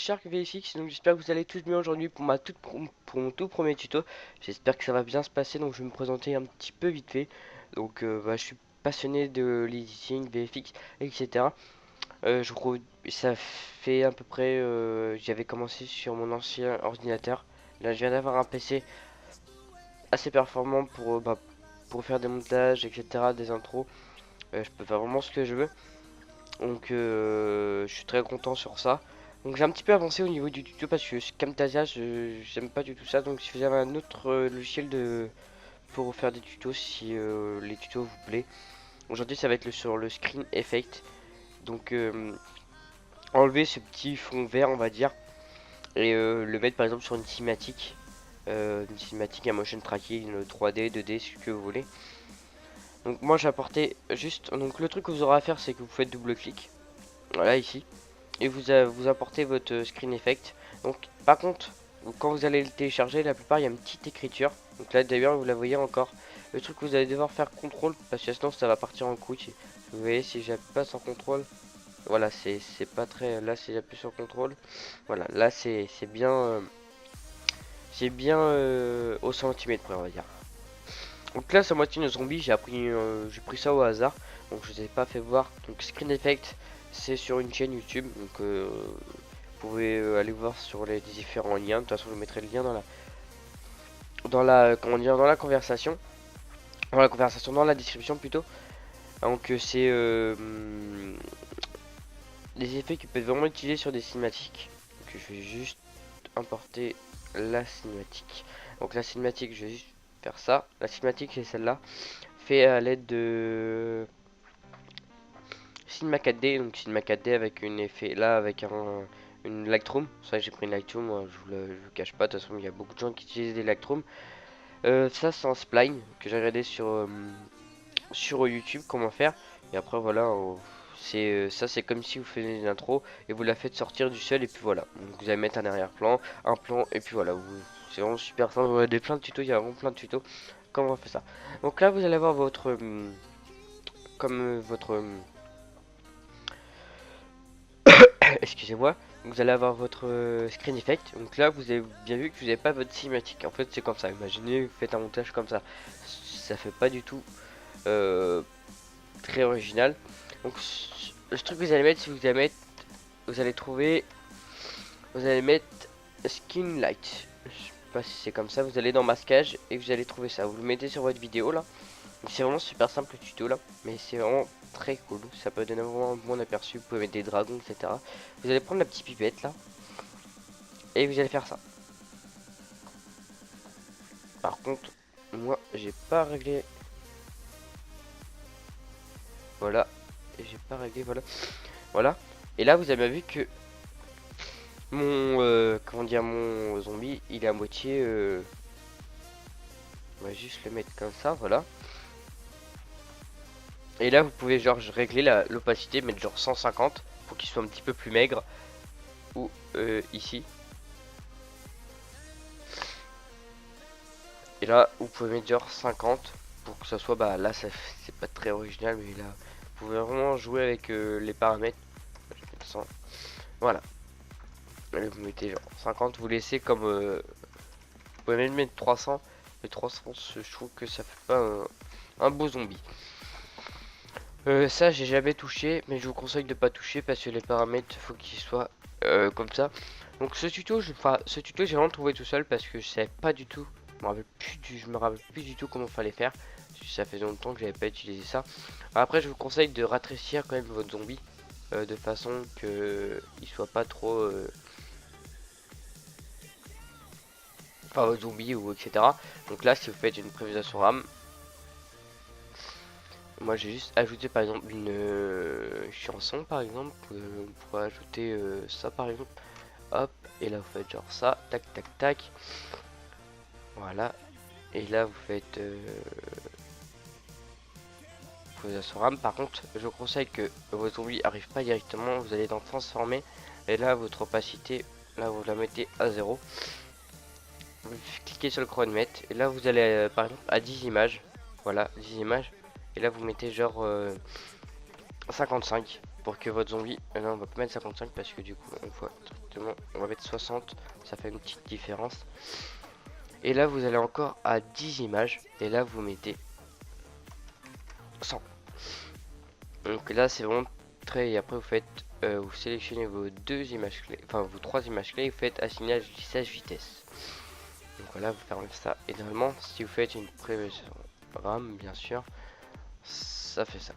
Shark VFX, donc j'espère que vous allez tous bien aujourd'hui pour pour mon tout premier tuto. J'espère que ça va bien se passer, donc je vais me présenter un petit peu vite fait. Donc je suis passionné de l'editing, VFX, etc. Je crois ça fait à peu près, j'avais commencé sur mon ancien ordinateur. Là je viens d'avoir un PC assez performant pour faire des montages, etc., des intros. Je peux faire vraiment ce que je veux. Donc je suis très content sur ça. Donc j'ai un petit peu avancé au niveau du tuto parce que Camtasia j'aime pas du tout ça. Donc si vous avez un autre logiciel pour faire des tutos, si les tutos vous plaît. Aujourd'hui ça va être sur le screen effect. Donc enlever ce petit fond vert on va dire. Et le mettre par exemple sur une cinématique, un motion tracking, une 3D, 2D, ce que vous voulez. Donc moi j'ai apporté juste, donc le truc que vous aurez à faire c'est que vous faites double clic. Voilà ici. Et vous apportez votre screen effect. Donc par contre, quand vous allez le télécharger, la plupart il y a une petite écriture. Donc là d'ailleurs vous la voyez encore. Le truc que vous allez devoir faire contrôle parce que sinon ça va partir en couille. Vous voyez si j'appuie sur contrôle, voilà c'est pas très. Là si j'appuie sur contrôle, voilà là c'est bien au centimètre près on va dire. Donc là, sa moitié de zombie, j'ai pris ça au hasard. Donc je vous ai pas fait voir. Donc Screen Effect, c'est sur une chaîne YouTube. Donc vous pouvez aller voir sur les différents liens. De toute façon, je mettrai le lien comment dire, dans la conversation. Dans la description plutôt. Donc c'est des effets qui peuvent vraiment utiliser sur des cinématiques. Donc je vais juste importer la cinématique. Donc la cinématique, je vais juste faire ça. La cinématique, c'est celle-là. Fait à l'aide de Cinema 4D, donc Cinema 4D avec une effet là avec une Lightroom. Ça j'ai pris une Lightroom, moi, je vous cache pas, de toute façon il y a beaucoup de gens qui utilisent des Lightroom. Ça c'est un spline que j'ai regardé sur YouTube comment faire. Et après voilà, ça c'est comme si vous faites une intro et vous la faites sortir du seul et puis voilà. Donc vous allez mettre un arrière-plan, un plan et puis voilà. C'est vraiment super simple, vous avez plein de tutos, il y a vraiment plein de tutos comment on fait ça. Donc là vous allez avoir votre excusez-moi, vous allez avoir votre screen effect. Donc là, vous avez bien vu que vous n'avez pas votre cinématique. En fait, c'est comme ça. Imaginez, vous faites un montage comme ça. Ça fait pas du tout euh, très original. Donc, le truc que vous allez mettre, si vous allez mettre, vous allez trouver, vous allez mettre skin light. Je sais pas si c'est comme ça. Vous allez dans masquage et vous allez trouver ça. Vous le mettez sur votre vidéo là. C'est vraiment super simple le tuto là, mais c'est vraiment très cool. Ça peut donner vraiment un bon aperçu. Vous pouvez mettre des dragons, etc. Vous allez prendre la petite pipette là et vous allez faire ça. Par contre, moi j'ai pas réglé. Voilà, et j'ai pas réglé. Voilà, voilà. Et là vous avez vu que mon comment dire, mon zombie, il est à moitié. On va juste le mettre comme ça, voilà. Et là vous pouvez genre régler l'opacité, mettre genre 150 pour qu'il soit un petit peu plus maigre. Ou ici. Et là vous pouvez mettre genre 50 pour que ça soit, bah là c'est pas très original, mais là vous pouvez vraiment jouer avec les paramètres. Voilà. Allez, vous mettez genre 50, vous laissez comme vous pouvez même mettre 300, mais 300 je trouve que ça fait pas un beau zombie. Ça j'ai jamais touché, mais je vous conseille de pas toucher parce que les paramètres faut qu'ils soient comme ça. Donc ce tuto j'ai vraiment trouvé tout seul parce que je savais pas du tout, je me rappelle plus du tout comment fallait faire. Ça fait longtemps que j'avais pas utilisé ça. Après je vous conseille de rétrécir quand même votre zombie de façon que il soit pas trop enfin votre zombie ou etc. Donc là si vous faites une prévisualisation RAM, moi j'ai juste ajouté par exemple une chanson par exemple, on pourrait ajouter ça par exemple, hop, et là vous faites genre ça, tac tac tac, voilà, et là vous faites prévisualisation RAM. Par contre je vous conseille que votre zombie arrive pas directement, vous allez dans transformer, et là votre opacité, là vous la mettez à 0. Vous cliquez sur le chronomètre et là vous allez par exemple à 10 images, voilà 10 images, et là vous mettez genre 55 pour que votre zombie, non on va pas mettre 55 parce que du coup on voit exactement, on va mettre 60, ça fait une petite différence. Et là vous allez encore à 10 images, et là vous mettez 100. Donc là c'est vraiment très, et après vous faites, vous sélectionnez vos deux images clés, enfin vos trois images clés, vous faites assigner lissage vitesse. Donc voilà, vous fermez ça, et normalement si vous faites une prévision RAM bien sûr, ça fait ça.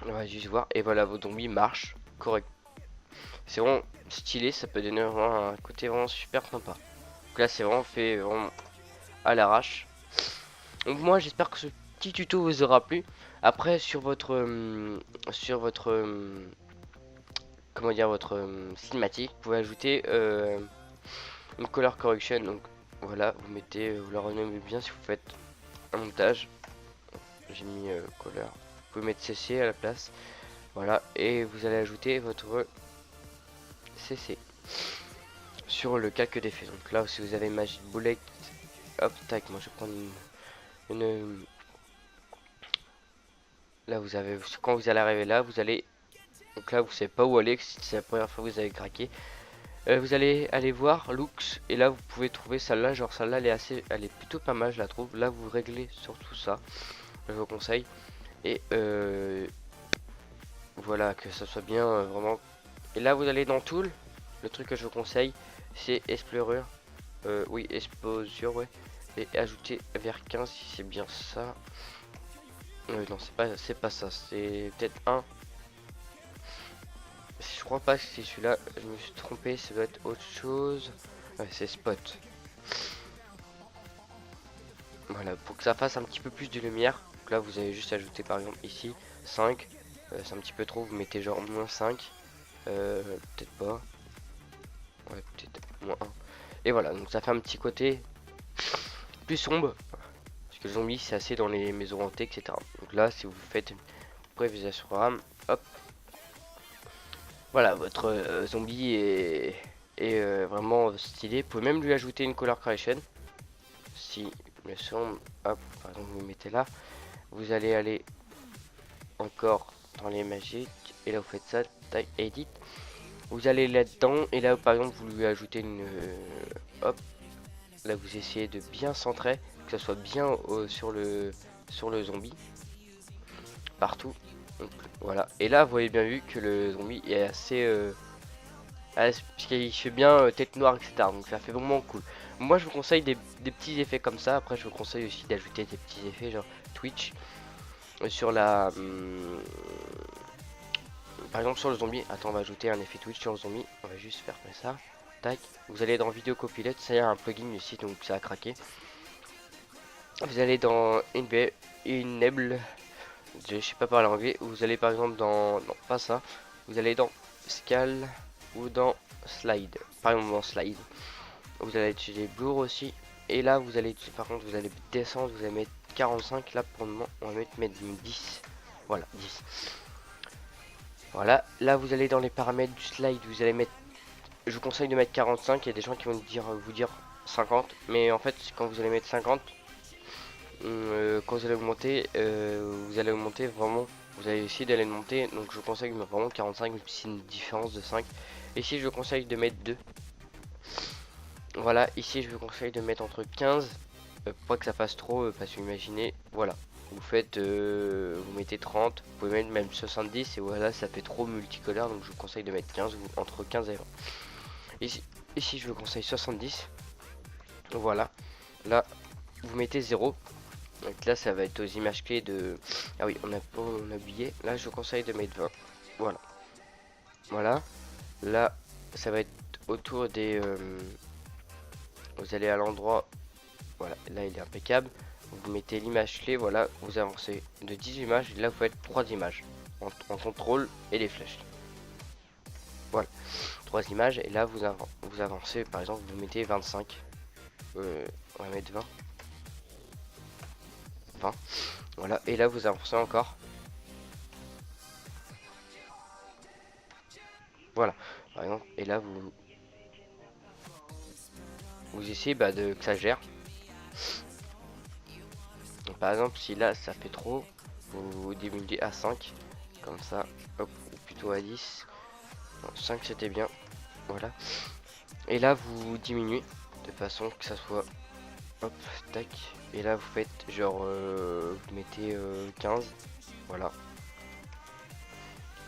On va juste voir, et voilà, vos zombies marchent correct. C'est vraiment stylé, ça peut donner vraiment un côté vraiment super sympa. Donc là c'est vraiment fait vraiment à l'arrache. Donc moi j'espère que ce petit tuto vous aura plu. Après sur votre comment dire, votre cinématique, vous pouvez ajouter une color correction. Donc voilà, vous mettez, vous la renommez bien si vous faites un montage. J'ai mis color. Vous pouvez mettre CC à la place. Voilà, et vous allez ajouter votre CC sur le calque d'effet. Donc là, si vous avez Magic Bullet, hop, tac, moi je vais prendre une. Là, vous avez, quand vous allez arriver là, vous allez. Donc là, vous savez pas où aller, si c'est la première fois que vous avez craqué. Vous allez aller voir Looks, et là, vous pouvez trouver celle-là. Genre, celle-là, elle est plutôt pas mal, je la trouve. Là, vous réglez sur tout ça, je vous conseille. Et voilà, que ça soit bien vraiment. Et là, vous allez dans Tool. Le truc que je vous conseille, c'est Explorer. Oui, Exposure, ouais. Et ajouter vers 15 si c'est bien ça. Non, c'est pas ça. C'est peut-être un. Je crois pas que c'est celui-là. Je me suis trompé. Ça doit être autre chose. Ouais, c'est Spot. Voilà, pour que ça fasse un petit peu plus de lumière. Donc là, vous avez juste ajouté par exemple ici 5. C'est un petit peu trop. Vous mettez genre moins 5. Peut-être pas. Ouais, peut-être moins 1. Et voilà, donc ça fait un petit côté plus sombre. Parce que le zombie, c'est assez dans les maisons hantées, etc. Donc là, si vous faites une prévisualisation RAM, hop. Voilà, votre zombie est vraiment stylé. Vous pouvez même lui ajouter une color correction. Si le son, hop, par exemple, vous mettez là. Vous allez aller encore dans les magiques. Et là, vous faites ça, tac, edit. Vous allez là-dedans. Et là, par exemple, vous lui ajoutez une... hop. Là, vous essayez de bien centrer. Que ça soit bien sur le zombie. Partout. Donc, voilà. Et là, vous voyez bien vu que le zombie est assez... parce qu'il fait bien tête noire, etc. Donc ça fait vraiment cool. Moi, je vous conseille des petits effets comme ça. Après, je vous conseille aussi d'ajouter des petits effets genre Twitch sur la... par exemple, sur le zombie. Attends, on va ajouter un effet Twitch sur le zombie. On va juste faire comme ça. Tac. Vous allez dans Vidéo Copilot. Ça y a un plugin ici, donc ça a craqué. Vous allez dans Enable. Je sais pas parler anglais. Vous allez par exemple dans... Non, pas ça. Vous allez dans Scale ou dans Slide. Par exemple dans Slide. Vous allez utiliser Blur aussi. Et là vous allez par contre vous allez descendre. Vous allez mettre 45. Là pour le moment on va mettre 10. Voilà 10. Voilà. Là vous allez dans les paramètres du slide. Vous allez mettre... Je vous conseille de mettre 45. Il y a des gens qui vont vous dire 50. Mais en fait quand vous allez mettre 50... quand vous allez augmenter vraiment, vous allez essayer d'aller monter, donc je vous conseille de mettre vraiment 45, même si c'est une différence de 5. Ici je vous conseille de mettre 2. Voilà, ici je vous conseille de mettre entre 15, pas que ça fasse trop, parce que imaginez, voilà, vous faites, vous mettez 30, vous pouvez mettre même 70, et voilà, ça fait trop multicolore, donc je vous conseille de mettre 15, ou entre 15 et 20. Ici je vous conseille 70, voilà, là vous mettez 0. Donc là ça va être aux images clés de... Ah oui, on a oublié. Là je vous conseille de mettre 20. Voilà. Voilà. Là ça va être autour des... Vous allez à l'endroit... Voilà, là il est impeccable. Vous mettez l'image clé, voilà. Vous avancez de 10 images. Et là vous faites 3 images. En contrôle et les flèches. Voilà. 3 images. Et là vous avancez, par exemple, vous mettez 25. On va mettre 20. 20. Voilà, et là vous avancez encore. Voilà, par exemple, et là vous essayez que ça gère. Donc, par exemple, si là ça fait trop, vous diminuez à 5, comme ça, hop, ou plutôt à 10. Non, 5 c'était bien. Voilà. Et là vous diminuez de façon que ça soit hop tac. Et là vous faites genre vous mettez 15. Voilà.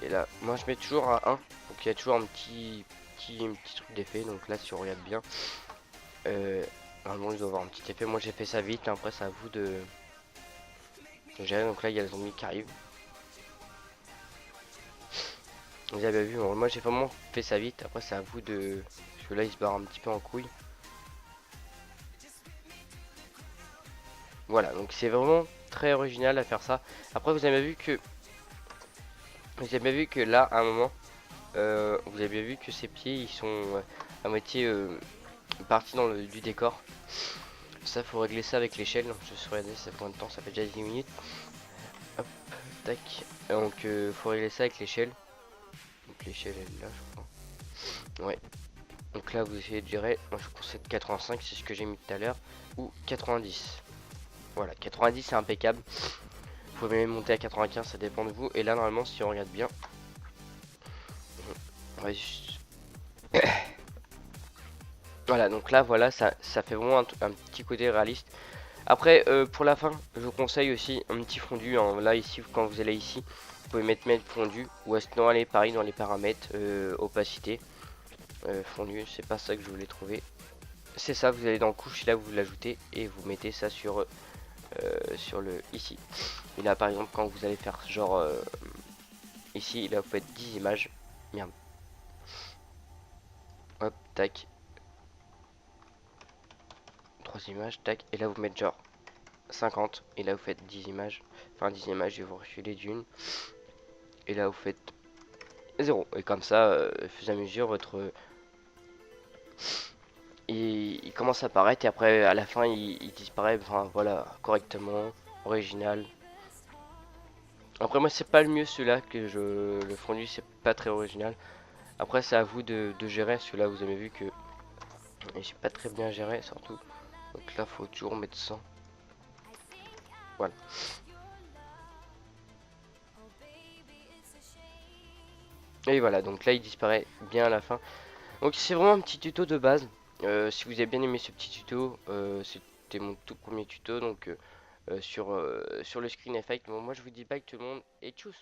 Et là moi je mets toujours à 1. Donc il y a toujours un petit truc d'effet. Donc là si on regarde bien. Normalement il doit avoir un petit effet. Moi j'ai fait ça vite. Après c'est à vous de gérer. Donc là il y a le zombie qui arrive. Vous avez vu, moi j'ai vraiment fait ça vite. Après c'est à vous de... Parce que là il se barre un petit peu en couille. Voilà, donc c'est vraiment très original à faire ça. Après vous avez vu que... Vous avez bien vu que là, à un moment, vous avez bien vu que ses pieds ils sont à moitié partis dans le du décor. Ça faut régler ça avec l'échelle. Je suis regardé, ça fait combien de temps? Ça fait déjà 10 minutes. Hop, tac. Donc faut régler ça avec l'échelle. Donc l'échelle elle est là je crois. Ouais. Donc là vous essayez de gérer, moi je conseille 85, c'est ce que j'ai mis tout à l'heure, ou 90. Voilà, 90 c'est impeccable. Vous pouvez même monter à 95, ça dépend de vous. Et là normalement si on regarde bien, on va juste... Voilà, donc là voilà, ça fait vraiment un petit côté réaliste. Après pour la fin, je vous conseille aussi un petit fondu, hein. Là ici, quand vous allez ici, vous pouvez mettre fondu, ou sinon aller pareil dans les paramètres, opacité, fondu, c'est pas ça que je voulais trouver. C'est ça, vous allez dans couche, là vous l'ajoutez et vous mettez ça sur le ici. Et là par exemple quand vous allez faire genre ici, là vous faites 10 images. Merde. Hop, tac. 3 images, tac. Et là vous mettez genre 50. Et là vous faites 10 images. Enfin 10 images et vous reculez d'une. Et là vous faites 0. Et comme ça, au fur et à mesure, votre... il commence à apparaître et après à la fin il disparaît. Enfin voilà, correctement, original. Après moi c'est pas le mieux celui-là que je... Le fondu c'est pas très original. Après c'est à vous de gérer. Celui-là vous avez vu que j'ai pas très bien géré surtout. Donc là faut toujours mettre 100. Voilà. Et voilà, donc là il disparaît bien à la fin. Donc c'est vraiment un petit tuto de base. Si vous avez bien aimé ce petit tuto, c'était mon tout premier tuto donc sur le screen effect. Bon, moi je vous dis bye tout le monde et tchuss.